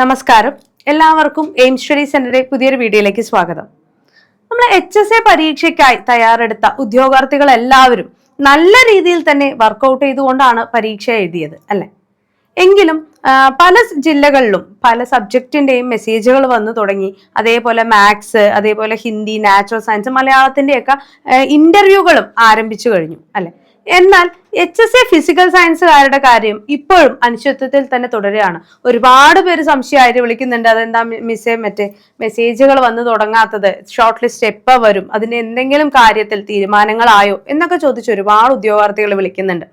നമസ്കാരം, എല്ലാവർക്കും aim study സെന്ററിന്റെ പുതിയൊരു വീഡിയോയിലേക്ക് സ്വാഗതം. നമ്മൾ HSA പരീക്ഷയ്ക്കായി തയ്യാറെടുത്ത ഉദ്യോഗാർത്ഥികൾ എല്ലാവരും നല്ല രീതിയിൽ തന്നെ വർക്കൗട്ട് ചെയ്തുകൊണ്ടാണ് പരീക്ഷ എഴുതിയത് അല്ലെ? എങ്കിലും പല ജില്ലകളിലും പല സബ്ജക്റ്റിന്റെയും മെസ്സേജുകൾ വന്നു തുടങ്ങി. അതേപോലെ മാത്സ്, അതേപോലെ ഹിന്ദി, നാച്ചുറൽ സയൻസ്, മലയാളത്തിന്റെയൊക്കെ ഇന്റർവ്യൂകളും ആരംഭിച്ചു കഴിഞ്ഞു അല്ലെ? എന്നാൽ HSA ഫിസിക്കൽ സയൻസുകാരുടെ കാര്യം ഇപ്പോഴും അനിശ്ചിതത്വത്തിൽ തന്നെ തുടരുകയാണ്. ഒരുപാട് പേര് സംശയമായിട്ട് വിളിക്കുന്നുണ്ട്, അതെന്താ മറ്റേ മെസ്സേജുകൾ വന്നു തുടങ്ങാത്തത്, ഷോർട്ട് ലിസ്റ്റ് എപ്പോ വരും, അതിന് എന്തെങ്കിലും കാര്യത്തിൽ തീരുമാനങ്ങളായോ എന്നൊക്കെ ചോദിച്ച് ഒരുപാട് ഉദ്യോഗാർത്ഥികൾ വിളിക്കുന്നുണ്ട്.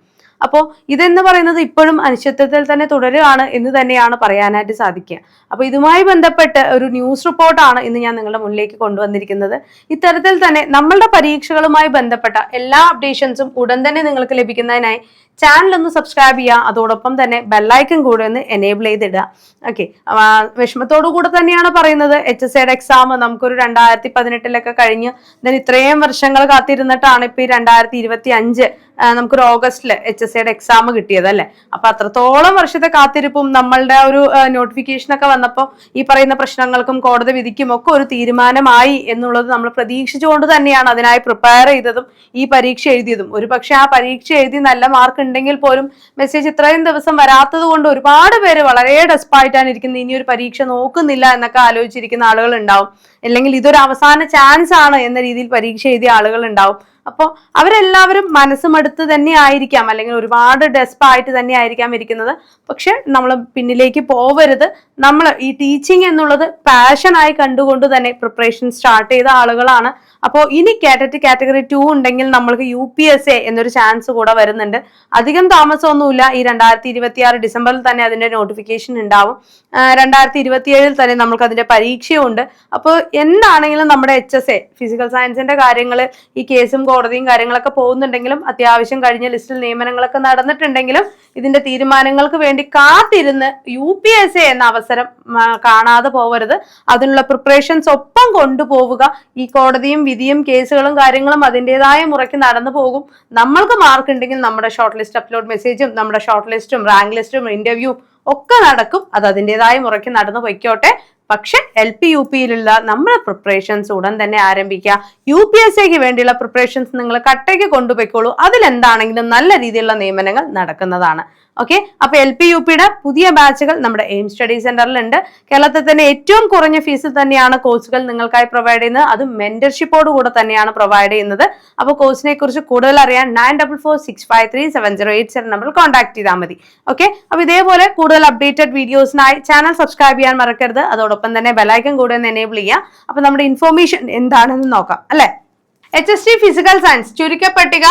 അപ്പോൾ ഇതെന്ന് പറയുന്നത് ഇപ്പോഴും അനിശ്ചിതത്വത്തിൽ തന്നെ തുടരുകയാണ് എന്ന് തന്നെയാണ് പറയാനായിട്ട് സാധിക്കുക. അപ്പോൾ ഇതുമായി ബന്ധപ്പെട്ട് ഒരു ന്യൂസ് റിപ്പോർട്ടാണ് ഇന്ന് ഞാൻ നിങ്ങളുടെ മുന്നിലേക്ക് കൊണ്ടുവന്നിരിക്കുന്നത്. ഇത്തരത്തിൽ തന്നെ നമ്മളുടെ പരീക്ഷകളുമായി ബന്ധപ്പെട്ട എല്ലാ അപ്ഡേഷൻസും ഉടൻ തന്നെ നിങ്ങൾക്ക് ലഭിക്കുന്നതിനായി ചാനൽ ഒന്ന് സബ്സ്ക്രൈബ് ചെയ്യുക. അതോടൊപ്പം തന്നെ ബെല്ലൈക്കൺ കൂടെ ഒന്ന് എനേബിൾ ചെയ്തിടുക. ഓക്കെ, വിഷമത്തോടു കൂടെ തന്നെയാണ് പറയുന്നത്. HSAയുടെ എക്സാം നമുക്കൊരു 2018 കഴിഞ്ഞ് ഇത്രയും വർഷങ്ങൾ കാത്തിരുന്നിട്ടാണ് ഇപ്പൊ ഈ 2025 നമുക്കൊരു ഓഗസ്റ്റില് HSAയുടെ എക്സാം കിട്ടിയത് അല്ലെ? അപ്പൊ അത്രത്തോളം വർഷത്തെ കാത്തിരിപ്പും നമ്മളുടെ ഒരു നോട്ടിഫിക്കേഷൻ ഒക്കെ വന്നപ്പോൾ ഈ പറയുന്ന പ്രശ്നങ്ങൾക്കും കോടതി വിധിക്കും ഒക്കെ ഒരു തീരുമാനമായി എന്നുള്ളത് നമ്മൾ പ്രതീക്ഷിച്ചുകൊണ്ട് തന്നെയാണ് അതിനായി പ്രിപ്പയർ ചെയ്തതും ഈ പരീക്ഷ എഴുതിയതും. ഒരു പക്ഷെ ആ പരീക്ഷ എഴുതി നല്ല മാർക്ക് ഉണ്ടെങ്കിൽ പോലും മെസ്സേജ് ഇത്രയും ദിവസം വരാത്തത് കൊണ്ട് ഒരുപാട് പേര് വളരെ ഡെസ്പായിട്ടാണ് ഇരിക്കുന്നത്. ഇനി ഒരു പരീക്ഷ നോക്കുന്നില്ല എന്നൊക്കെ ആലോചിച്ചിരിക്കുന്ന ആളുകൾ ഉണ്ടാവും. അല്ലെങ്കിൽ ഇതൊരു അവസാന ചാൻസ് ആണ് എന്ന രീതിയിൽ പരീക്ഷ എഴുതിയ ആളുകൾ ഉണ്ടാവും. അപ്പോൾ അവരെല്ലാവരും മനസ്സുമടുത്ത് തന്നെ ആയിരിക്കാം, അല്ലെങ്കിൽ ഒരുപാട് ഡെസ്പായിട്ട് തന്നെ ആയിരിക്കാം ഇരിക്കുന്നത്. പക്ഷെ നമ്മൾ പിന്നിലേക്ക് പോവരുത്. നമ്മൾ ഈ ടീച്ചിങ് എന്നുള്ളത് പാഷനായി കണ്ടുകൊണ്ട് തന്നെ പ്രിപ്പറേഷൻ സ്റ്റാർട്ട് ചെയ്ത ആളുകളാണ്. അപ്പോൾ ഇനി കാറ്റഗറി 2 ഉണ്ടെങ്കിൽ നമ്മൾക്ക് UPSA എന്നൊരു ചാൻസ് കൂടെ വരുന്നുണ്ട്. അധികം താമസമൊന്നുമില്ല. ഈ 2026 ഡിസംബറിൽ തന്നെ അതിന്റെ നോട്ടിഫിക്കേഷൻ ഉണ്ടാവും. 2027 തന്നെ നമ്മൾക്ക് അതിന്റെ പരീക്ഷയുണ്ട്. അപ്പോൾ എന്താണെങ്കിലും നമ്മുടെ HSA ഫിസിക്കൽ സയൻസിന്റെ കാര്യങ്ങൾ ഈ കേസും കോടതിയും കാര്യങ്ങളൊക്കെ പോകുന്നുണ്ടെങ്കിലും അത്യാവശ്യം കഴിഞ്ഞ ലിസ്റ്റിൽ നിയമനങ്ങളൊക്കെ നടന്നിട്ടുണ്ടെങ്കിലും ഇതിന്റെ തീരുമാനങ്ങൾക്ക് വേണ്ടി കാത്തിരുന്ന് UPSA എന്ന അവസരം കാണാതെ പോവരുത്. അതിനുള്ള പ്രിപ്പറേഷൻസ് ഒപ്പം കൊണ്ടുപോവുക. ഈ കോടതിയും വിധിയും കേസുകളും കാര്യങ്ങളും അതിൻ്റെതായ മുറയ്ക്ക് നടന്നു പോകും. നമ്മൾക്ക് മാർക്ക് ഉണ്ടെങ്കിൽ നമ്മുടെ ഷോർട്ട് ലിസ്റ്റ് അപ്ലോഡ് മെസ്സേജും നമ്മുടെ ഷോർട്ട് ലിസ്റ്റും റാങ്ക് ലിസ്റ്റും ഇന്റർവ്യൂ ഒക്കെ നടക്കും. അത് അതിൻ്റെതായ മുറയ്ക്ക് നടന്നു പൊയ്ക്കോട്ടെ. പക്ഷെ LP UPയിലുള്ള നമ്മുടെ പ്രിപ്പറേഷൻസ് ഉടൻ തന്നെ ആരംഭിക്കുക. UPSAക്ക് വേണ്ടിയുള്ള പ്രിപ്പറേഷൻസ് നിങ്ങൾ കട്ടയ്ക്ക് കൊണ്ടുപോയിക്കോളൂ. അതിലെന്താണെങ്കിലും നല്ല രീതിയിലുള്ള നിയമനങ്ങൾ നടക്കുന്നതാണ്. ഓക്കെ, അപ്പൊ LP UPയുടെ പുതിയ ബാച്ചുകൾ നമ്മുടെ എയിം സ്റ്റഡി സെന്ററിൽ ഉണ്ട്. കേരളത്തിൽ തന്നെ ഏറ്റവും കുറഞ്ഞ ഫീസിൽ തന്നെയാണ് കോഴ്സുകൾ നിങ്ങൾക്കായി പ്രൊവൈഡ് ചെയ്യുന്നത്. അത് മെന്റർഷിപ്പോട് കൂടെ തന്നെയാണ് പ്രൊവൈഡ് ചെയ്യുന്നത്. അപ്പൊ കോഴ്സിനെ കുറിച്ച് കൂടുതൽ അറിയാൻ 9446537087 നമ്പറിൽ കോൺടാക്ട് ചെയ്താൽ മതി. ഓക്കെ, അപ്പൊ ഇതേപോലെ കൂടുതൽ അപ്ഡേറ്റഡ് വീഡിയോസിനായി ചാനൽ സബ്സ്ക്രൈബ് ചെയ്യാൻ മറക്കരുത്. അതോടൊപ്പം തന്നെ ബെലൈക്കൺ കൂടെ ഒന്ന് എനേബിൾ ചെയ്യുക. അപ്പൊ നമ്മുടെ ഇൻഫോർമേഷൻ എന്താണെന്ന് നോക്കാം അല്ലെ? HST ഫിസിക്കൽ സയൻസ് ചുരുക്കപ്പട്ടിക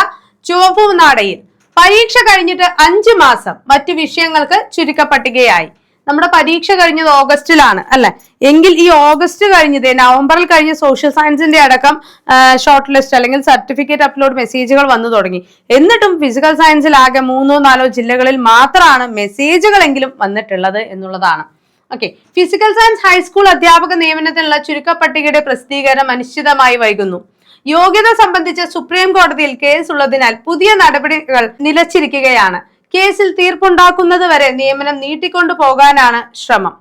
ചുവപ്പ് നാടയിൽ പരീക്ഷ കഴിഞ്ഞിട്ട് 5 മാസം മറ്റു വിഷയങ്ങൾക്ക് ചുരുക്കപ്പട്ടികയായി. നമ്മുടെ പരീക്ഷ കഴിഞ്ഞത് ഓഗസ്റ്റിലാണ് അല്ലെ? എങ്കിൽ ഈ ഓഗസ്റ്റ് കഴിഞ്ഞത് നവംബറിൽ കഴിഞ്ഞ സോഷ്യൽ സയൻസിന്റെ അടക്കം ഷോർട്ട് ലിസ്റ്റ് അല്ലെങ്കിൽ സർട്ടിഫിക്കറ്റ് അപ്ലോഡ് മെസ്സേജുകൾ വന്നു തുടങ്ങി. എന്നിട്ടും ഫിസിക്കൽ സയൻസിൽ ആകെ 3-4 ജില്ലകളിൽ മാത്രമാണ് മെസ്സേജുകളെങ്കിലും വന്നിട്ടുള്ളത് എന്നുള്ളതാണ്. ഓക്കെ, ഫിസിക്കൽ സയൻസ് ഹൈസ്കൂൾ അധ്യാപക നിയമനത്തിനുള്ള ചുരുക്കപ്പട്ടികയുടെ പ്രസിദ്ധീകരണം അനിശ്ചിതമായി വൈകുന്നു. യോഗ്യത സംബന്ധിച്ച് സുപ്രീം കോടതിയിൽ കേസ് ഉള്ളതിനാൽ പുതിയ നടപടികൾ നിലച്ചിരിക്കുകയാണ്. കേസിൽ തീർപ്പുണ്ടാക്കുന്നത് വരെ നിയമനം നീട്ടിക്കൊണ്ടു പോകാനാണ് ശ്രമം.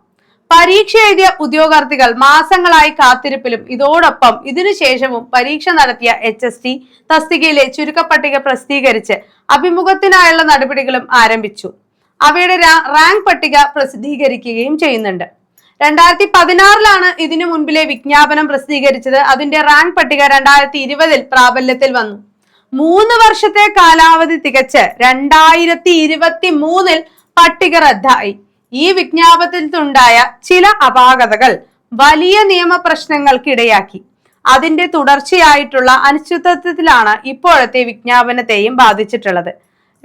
പരീക്ഷ എഴുതിയ ഉദ്യോഗാർത്ഥികൾ മാസങ്ങളായി കാത്തിരിപ്പിലും ഇതോടൊപ്പം ഇതിനുശേഷവും പരീക്ഷ നടത്തിയ HST തസ്തികയിലെ ചുരുക്കപ്പട്ടിക പ്രസിദ്ധീകരിച്ച് അഭിമുഖത്തിനായുള്ള നടപടികളും ആരംഭിച്ചു. അവയുടെ റാങ്ക് പട്ടിക പ്രസിദ്ധീകരിക്കുകയും ചെയ്യുന്നുണ്ട്. 2016 ഇതിനു മുൻപിലെ വിജ്ഞാപനം പ്രസിദ്ധീകരിച്ചത്. അതിന്റെ റാങ്ക് പട്ടിക 2020 പ്രാബല്യത്തിൽ വന്നു. 3 വർഷത്തെ കാലാവധി തികച്ച് 2023 പട്ടിക റദ്ദായി. ഈ വിജ്ഞാപനത്തിലുണ്ടായ ചില അപാകതകൾ വലിയ നിയമപ്രശ്നങ്ങൾക്കിടയാക്കി. അതിന്റെ തുടർച്ചയായിട്ടുള്ള അനിശ്ചിതത്വത്തിലാണ് ഇപ്പോഴത്തെ വിജ്ഞാപനത്തെയും ബാധിച്ചിട്ടുള്ളത്.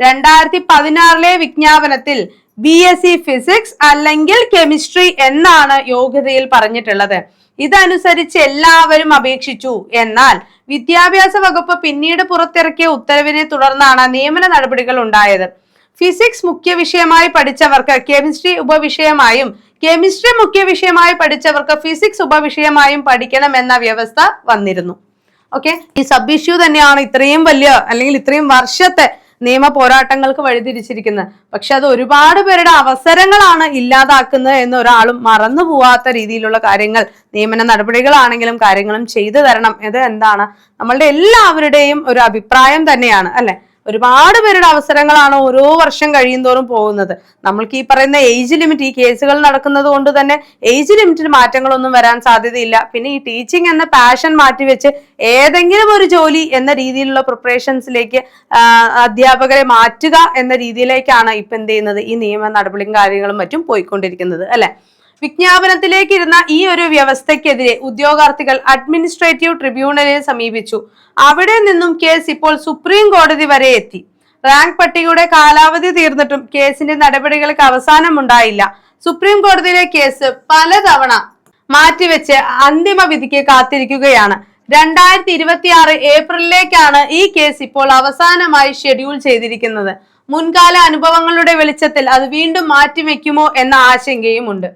2016 വിജ്ഞാപനത്തിൽ BSc ഫിസിക്സ് അല്ലെങ്കിൽ കെമിസ്ട്രി എന്നാണ് യോഗ്യതയിൽ പറഞ്ഞിട്ടുള്ളത്. ഇതനുസരിച്ച് എല്ലാവരും അപേക്ഷിച്ചു. എന്നാൽ വിദ്യാഭ്യാസ വകുപ്പ് പിന്നീട് പുറത്തിറക്കിയ ഉത്തരവിനെ തുടർന്നാണ് നിയമന നടപടികൾ ഉണ്ടായത്. ഫിസിക്സ് മുഖ്യ വിഷയമായി പഠിച്ചവർക്ക് കെമിസ്ട്രി ഉപവിഷയമായും കെമിസ്ട്രി മുഖ്യ വിഷയമായി പഠിച്ചവർക്ക് ഫിസിക്സ് ഉപവിഷയമായും പഠിക്കണമെന്ന വ്യവസ്ഥ വന്നിരുന്നു. ഓക്കെ, ഈ സബ് ഇഷ്യൂ തന്നെയാണ് ഇത്രയും വലിയ അല്ലെങ്കിൽ ഇത്രയും വർഷത്തെ നിയമ പോരാട്ടങ്ങൾക്ക് വഴിതിരിച്ചിരിക്കുന്നത്. പക്ഷെ അത് ഒരുപാട് പേരുടെ അവസരങ്ങളാണ് ഇല്ലാതാക്കുന്നത് എന്ന് ഒരാളും മറന്നു പോവാത്ത രീതിയിലുള്ള കാര്യങ്ങൾ, നിയമന നടപടികളാണെങ്കിലും കാര്യങ്ങളും ചെയ്തു തരണം. ഇത് എന്താണ് നമ്മളുടെ എല്ലാവരുടെയും ഒരു അഭിപ്രായം തന്നെയാണ് അല്ലെ. ഒരുപാട് പേരുടെ അവസരങ്ങളാണ് ഓരോ വർഷം കഴിയുന്തോറും പോകുന്നത്. നമ്മൾക്ക് ഈ പറയുന്ന ഏജ് ലിമിറ്റ്, ഈ കേസുകൾ നടക്കുന്നത് കൊണ്ട് തന്നെ ഏജ് ലിമിറ്റിന് മാറ്റങ്ങളൊന്നും വരാൻ സാധ്യതയില്ല. പിന്നെ ഈ ടീച്ചിങ് എന്ന പാഷൻ മാറ്റിവെച്ച് ഏതെങ്കിലും ഒരു ജോലി എന്ന രീതിയിലുള്ള പ്രിപ്പറേഷൻസിലേക്ക് അധ്യാപകരെ മാറ്റുക എന്ന രീതിയിലേക്കാണ് ഇപ്പൊ എന്ത് ചെയ്യുന്നത്, ഈ നിയമ നടപടിയും കാര്യങ്ങളും മറ്റും പോയിക്കൊണ്ടിരിക്കുന്നത് അല്ലെ. വിജ്ഞാപനത്തിലേക്ക് ഇരുന്ന ഈ ഒരു വ്യവസ്ഥയ്ക്കെതിരെ ഉദ്യോഗാർത്ഥികൾ അഡ്മിനിസ്ട്രേറ്റീവ് ട്രിബ്യൂണലിനെ സമീപിച്ചു. അവിടെ നിന്നും കേസ് ഇപ്പോൾ സുപ്രീം കോടതി വരെ എത്തി. റാങ്ക് പട്ടികയുടെ കാലാവധി തീർന്നിട്ടും കേസിന്റെ നടപടികൾക്ക് അവസാനമുണ്ടായില്ല. സുപ്രീം കോടതിയിലെ കേസ് പലതവണ മാറ്റിവെച്ച് അന്തിമ വിധിക്ക് കാത്തിരിക്കുകയാണ്. 2026 ഏപ്രിലിലേക്കാണ് ഈ കേസ് ഇപ്പോൾ അവസാനമായി ഷെഡ്യൂൾ ചെയ്തിരിക്കുന്നത്. മുൻകാല അനുഭവങ്ങളുടെ വെളിച്ചത്തിൽ അത് വീണ്ടും മാറ്റിവെക്കുമോ എന്ന ആശങ്കയുമുണ്ട്.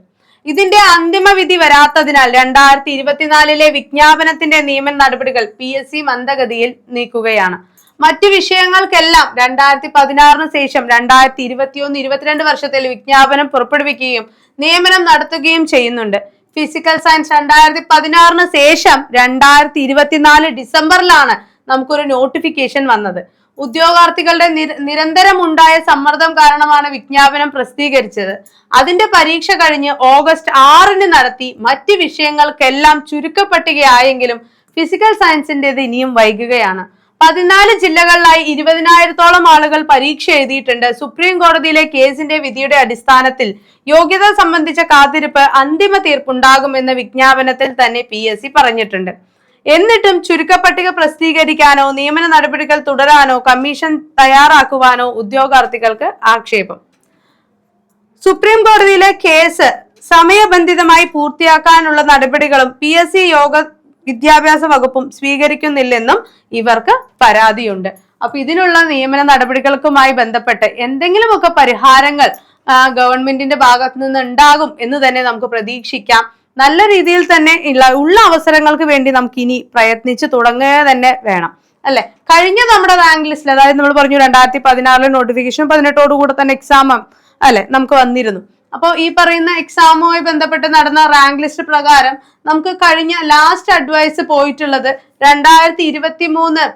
ഇതിന്റെ അന്തിമ വിധി വരാത്തതിനാൽ 2024 വിജ്ഞാപനത്തിന്റെ നിയമന നടപടികൾ PSC മന്ദഗതിയിൽ നീക്കുകയാണ്. മറ്റു വിഷയങ്ങൾക്കെല്ലാം 2016 ശേഷം 2021-22 വർഷത്തിൽ വിജ്ഞാപനം പുറപ്പെടുവിക്കുകയും നിയമനം നടത്തുകയും ചെയ്യുന്നുണ്ട്. ഫിസിക്കൽ സയൻസ് 2016 ശേഷം 2024 ഡിസംബറിലാണ് നമുക്കൊരു നോട്ടിഫിക്കേഷൻ വന്നത്. ഉദ്യോഗാർത്ഥികളുടെ നിരന്തരം ഉണ്ടായ സമ്മർദ്ദം കാരണമാണ് വിജ്ഞാപനം പ്രസിദ്ധീകരിച്ചത്. അതിന്റെ പരീക്ഷ കഴിഞ്ഞ് ഓഗസ്റ്റ് 6 നടത്തി. മറ്റ് വിഷയങ്ങൾക്കെല്ലാം ചുരുക്കപ്പട്ടികയായെങ്കിലും ഫിസിക്കൽ സയൻസിന്റേത് ഇനിയും വൈകുകയാണ്. 14 ജില്ലകളിലായി 20,000-ഓളം ആളുകൾ പരീക്ഷ എഴുതിയിട്ടുണ്ട്. സുപ്രീം കോടതിയിലെ കേസിന്റെ വിധിയുടെ അടിസ്ഥാനത്തിൽ യോഗ്യത സംബന്ധിച്ച കാത്തിരിപ്പ് അന്തിമ തീർപ്പുണ്ടാകുമെന്ന വിജ്ഞാപനത്തിൽ തന്നെ PSC പറഞ്ഞിട്ടുണ്ട്. എന്നിട്ടും ചുരുക്കപ്പട്ടിക പ്രസിദ്ധീകരിക്കാനോ നിയമന നടപടികൾ തുടരാനോ കമ്മീഷൻ തയ്യാറാക്കുവാനോ ഉദ്യോഗാർത്ഥികൾക്ക് ആക്ഷേപം. സുപ്രീം കോടതിയിലെ കേസ് സമയബന്ധിതമായി പൂർത്തിയാക്കാനുള്ള നടപടികളും PSC യോഗ വിദ്യാഭ്യാസ വകുപ്പും സ്വീകരിക്കുന്നില്ലെന്നും ഇവർക്ക് പരാതിയുണ്ട്. അപ്പൊ ഇതിനുള്ള നിയമന നടപടികൾക്കുമായി ബന്ധപ്പെട്ട് എന്തെങ്കിലുമൊക്കെ പരിഹാരങ്ങൾ ഗവൺമെന്റിന്റെ ഭാഗത്ത് നിന്ന് ഉണ്ടാകും എന്ന് തന്നെ നമുക്ക് പ്രതീക്ഷിക്കാം. നല്ല രീതിയിൽ തന്നെ ഉള്ള അവസരങ്ങൾക്ക് വേണ്ടി നമുക്ക് ഇനി പ്രയത്നിച്ച് തുടങ്ങുക തന്നെ വേണം അല്ലെ. കഴിഞ്ഞ നമ്മുടെ റാങ്ക് ലിസ്റ്റിൽ, അതായത് നമ്മൾ പറഞ്ഞു 2016 നോട്ടിഫിക്കേഷൻ 18 കൂടെ തന്നെ എക്സാം അല്ലെ നമുക്ക് വന്നിരുന്നു. അപ്പോൾ ഈ പറയുന്ന എക്സാമുമായി ബന്ധപ്പെട്ട് നടന്ന റാങ്ക് ലിസ്റ്റ് പ്രകാരം നമുക്ക് കഴിഞ്ഞ ലാസ്റ്റ് അഡ്വൈസ് പോയിട്ടുള്ളത് 2023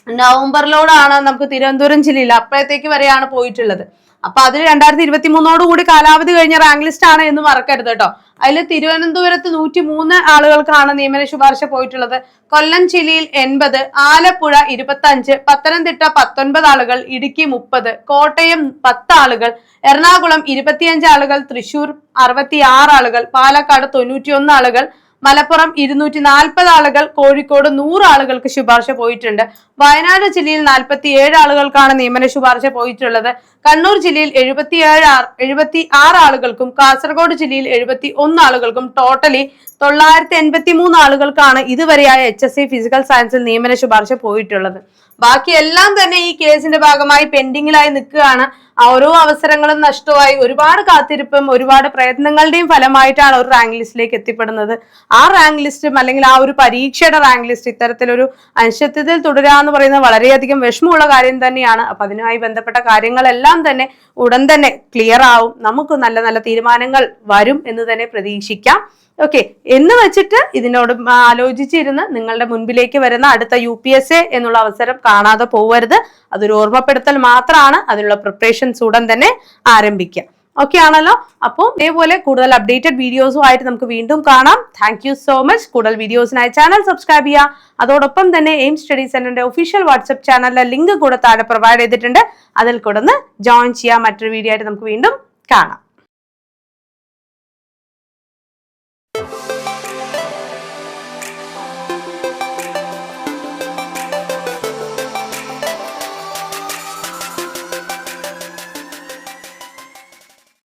നവംബറിലോടാണ് നമുക്ക് തിരുവനന്തപുരം ജില്ലയിൽ, അപ്പോഴത്തേക്ക് വരെയാണ് പോയിട്ടുള്ളത്. അപ്പൊ അതിൽ 2023 കൂടി കാലാവധി കഴിഞ്ഞ റാങ്ക് ലിസ്റ്റ് ആണ് എന്ന് മറക്കരുത് കേട്ടോ. അതിൽ തിരുവനന്തപുരത്ത് 103 ആളുകൾക്കാണ് നിയമന ശുപാർശ പോയിട്ടുള്ളത്. കൊല്ലം ജില്ലയിൽ 80, ആലപ്പുഴ 25, പത്തനംതിട്ട 19 ആളുകൾ, ഇടുക്കി 30, കോട്ടയം 10 ആളുകൾ, എറണാകുളം 25 ആളുകൾ, തൃശൂർ 66 ആളുകൾ, പാലക്കാട് 91 ആളുകൾ, മലപ്പുറം 240 ആളുകൾ, കോഴിക്കോട് 100 ആളുകൾക്ക് ശുപാർശ പോയിട്ടുണ്ട്. വയനാട് ജില്ലയിൽ 47 ആളുകൾക്കാണ് നിയമന ശുപാർശ പോയിട്ടുള്ളത്. കണ്ണൂർ ജില്ലയിൽ 76 ആളുകൾക്കും കാസർഗോഡ് ജില്ലയിൽ 71 ആളുകൾക്കും ടോട്ടലി 983 ആളുകൾക്കാണ് ഇതുവരെയായ HSC ഫിസിക്കൽ സയൻസിൽ നിയമന ശുപാർശ പോയിട്ടുള്ളത്. ബാക്കി എല്ലാം തന്നെ ഈ കേസിന്റെ ഭാഗമായി പെൻഡിങ്ങിലായി നിൽക്കുകയാണ്. ഓരോ അവസരങ്ങളും നഷ്ടമായി. ഒരുപാട് കാത്തിരിപ്പും ഒരുപാട് പ്രയത്നങ്ങളുടെയും ഫലമായിട്ടാണ് ഒരു റാങ്ക് ലിസ്റ്റിലേക്ക് എത്തിപ്പെടുന്നത്. ആ റാങ്ക് ലിസ്റ്റും അല്ലെങ്കിൽ ആ ഒരു പരീക്ഷയുടെ റാങ്ക് ലിസ്റ്റ് ഇത്തരത്തിലൊരു അനിശ്ചിതത്വത്തിൽ തുടരുക എന്ന് പറയുന്നത് വളരെയധികം വിഷമമുള്ള കാര്യം തന്നെയാണ്. അപ്പൊ അതിനുമായി ബന്ധപ്പെട്ട കാര്യങ്ങളെല്ലാം തന്നെ ഉടൻ തന്നെ ക്ലിയർ ആവും. നമുക്ക് നല്ല നല്ല തീരുമാനങ്ങൾ വരും എന്ന് തന്നെ പ്രതീക്ഷിക്കാം. ഓക്കെ, എന്ന് വെച്ചിട്ട് ഇതിനോട് ആലോചിച്ചിരുന്ന് നിങ്ങളുടെ മുൻപിലേക്ക് വരുന്ന അടുത്ത UPSC എന്നുള്ള അവസരം കാണാതെ പോവരുത്. അതൊരു ഓർമ്മപ്പെടുത്തൽ മാത്രമാണ്. അതിനുള്ള പ്രിപ്പറേഷൻസ് ഉടൻ തന്നെ ആരംഭിക്കുക. ഓക്കെ ആണല്ലോ. അപ്പോൾ ഇതേപോലെ കൂടുതൽ അപ്ഡേറ്റഡ് വീഡിയോസും ആയിട്ട് നമുക്ക് വീണ്ടും കാണാം. Thank you so much. കൂടുതൽ വീഡിയോസിനായി ചാനൽ സബ്സ്ക്രൈബ് ചെയ്യുക. അതോടൊപ്പം തന്നെ എയിം സ്റ്റഡി സെന്ററിന്റെ ഒഫീഷ്യൽ വാട്സ്ആപ്പ് ചാനലിലെ ലിങ്ക് കൂടെ താഴെ പ്രൊവൈഡ് ചെയ്തിട്ടുണ്ട്. അതിൽ കൂടെ ജോയിൻ ചെയ്യാം. മറ്റൊരു വീഡിയോ ആയിട്ട് നമുക്ക് വീണ്ടും കാണാം.